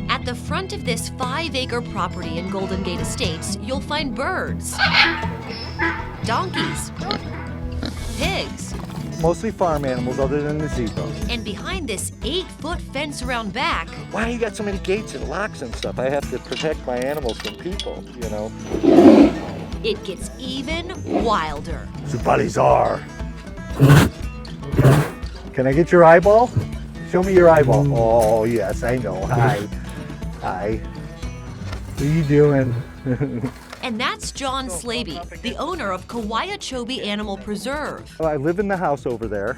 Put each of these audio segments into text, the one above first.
At the front of this 5-acre property in Golden Gate Estates, you'll find birds, donkeys, pigs, Mostly farm animals other than the zebra. and behind this 8-foot fence around back, Why you got so many gates and locks and stuff? I have to protect my animals from people, you know. it gets even wilder. Somebody's are. Can I get your eyeball? Show me your eyeball. Oh, yes, I know. Hi. Hi. What are you doing? And that's John Slaby, the owner of Kauai-Chobe Animal Preserve. I live in the house over there.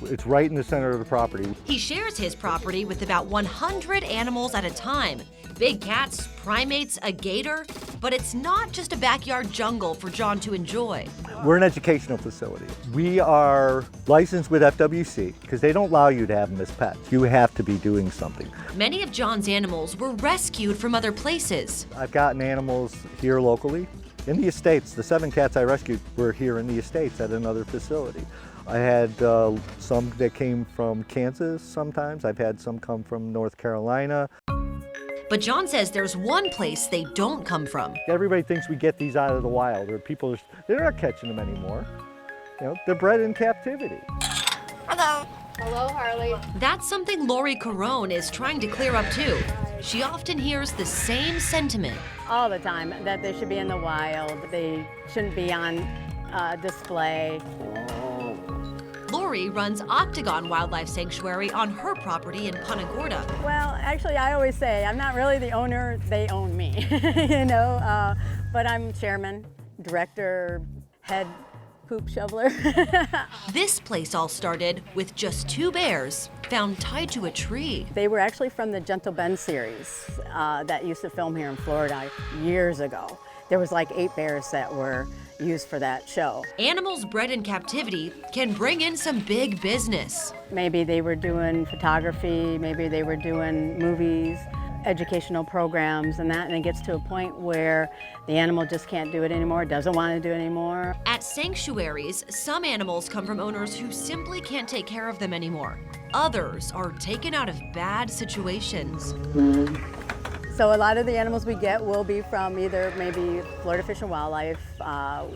It's right in the center of the property. He shares his property with about 100 animals at a time. Big cats, primates, a gator. But it's not just a backyard jungle for John to enjoy. We're an educational facility. We are licensed with FWC because they don't allow you to have them as pets. You have to be doing something. Many of John's animals were rescued from other places. I've gotten animals here locally. In the Estates, the 7 cats I rescued were here in the Estates at another facility. I had some that came from Kansas sometimes. I've had some come from North Carolina. But John says there's one place they don't come from. Everybody thinks we get these out of the wild, or people, they're not catching them anymore. You know, they're bred in captivity. Hello. Hello, Harley. That's something Lori Carone is trying to clear up too. She often hears the same sentiment. All the time, that they should be in the wild. They shouldn't be on display. Lori runs Octagon Wildlife Sanctuary on her property in Punta Gorda. Well, actually, I always say I'm not really the owner, they own me, you know, but I'm chairman, director, head poop shoveler. This place all started with just 2 bears found tied to a tree. They were actually from the Gentle Ben series that used to film here in Florida years ago. There was like 8 bears that were used for that show. Animals bred in captivity can bring in some big business. Maybe they were doing photography, maybe they were doing movies, educational programs and that, and it gets to a point where the animal just can't do it anymore, doesn't want to do it anymore. At sanctuaries, some animals come from owners who simply can't take care of them anymore. Others are taken out of bad situations. So a lot of the animals we get will be from either maybe Florida Fish and Wildlife,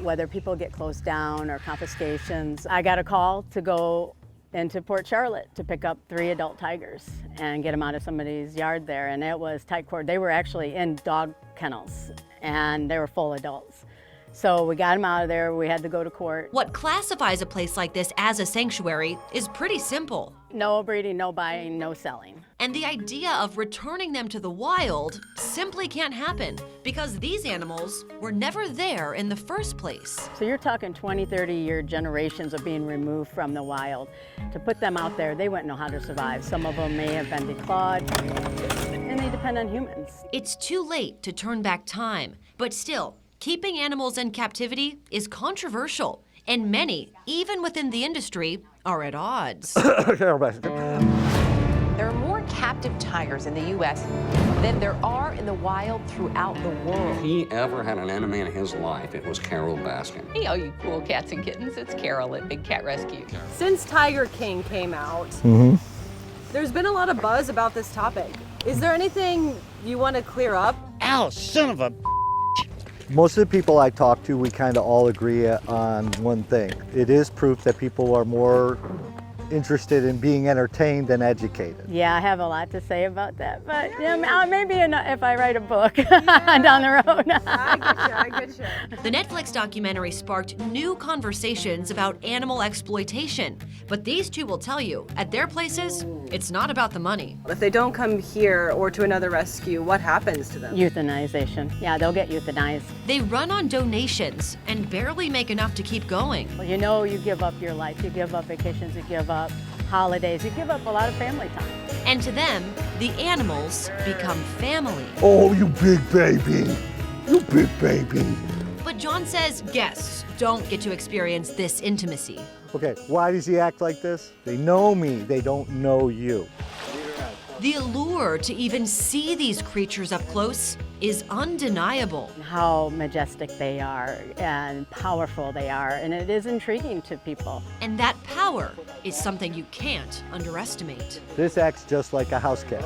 whether people get closed down or confiscations. I got a call to go into Port Charlotte to pick up 3 adult tigers and get them out of somebody's yard there, and it was tight cord. They were actually in dog kennels and they were full adults. So we got them out of there, we had to go to court. What classifies a place like this as a sanctuary is pretty simple. No breeding, no buying, no selling. And the idea of returning them to the wild simply can't happen because these animals were never there in the first place. So you're talking 20, 30-year generations of being removed from the wild. To put them out there, they wouldn't know how to survive. Some of them may have been declawed, and they depend on humans. It's too late to turn back time, but still, keeping animals in captivity is controversial, and many, even within the industry, are at odds. There are more captive tigers in the U.S. than there are in the wild throughout the world. If he ever had an enemy in his life, it was Carol Baskin. Hey, all you cool cats and kittens, it's Carol at Big Cat Rescue. Since Tiger King came out, there's been a lot of buzz about this topic. Is there anything you want to clear up? Ow, son of a... Most of the people I talk to, we kind of all agree on one thing. It is proof that people are more interested in being entertained than educated. Yeah, I have a lot to say about that, but yeah, maybe if I write a book down the road. I get you. The Netflix documentary sparked new conversations about animal exploitation. But these two will tell you, at their places, it's not about the money. If they don't come here or to another rescue, what happens to them? Euthanization. Yeah, they'll get euthanized. They run on donations and barely make enough to keep going. Well, you know, you give up your life, you give up vacations, you give up holidays, you give up a lot of family time. And to them, the animals become family. Oh, you big baby. You big baby. But John says guests don't get to experience this intimacy. Okay, why does he act like this? They know me, they don't know you. The allure to even see these creatures up close is undeniable. How majestic they are and powerful they are, and it is intriguing to people. And that power is something you can't underestimate. This acts just like a house cat.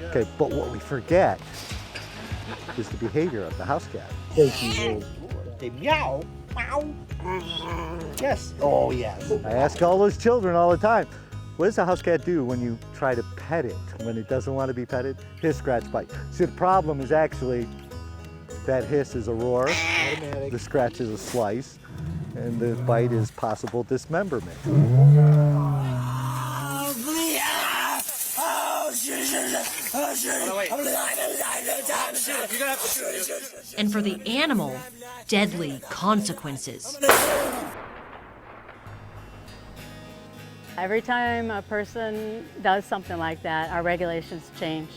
Okay, but what we forget is the behavior of the house cat. They meow, meow. Yes. Oh, yes. I ask all those children all the time, what does a house cat do when you try to pet it, when it doesn't want to be petted? Hiss, scratch, bite. See, the problem is actually that hiss is a roar, the scratch is a slice, and the bite is possible dismemberment. And for the animal, deadly consequences. Every time a person does something like that, our regulations change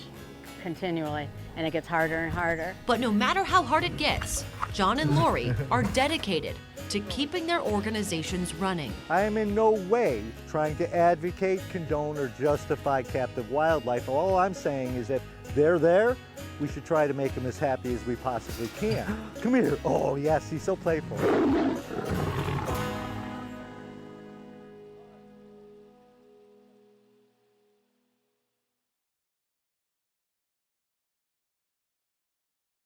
continually, and it gets harder and harder. But no matter how hard it gets, John and Lori are dedicated to keeping their organizations running. I am in no way trying to advocate, condone, or justify captive wildlife. All I'm saying is that they're there, we should try to make them as happy as we possibly can. Come here. Oh yes, he's so playful.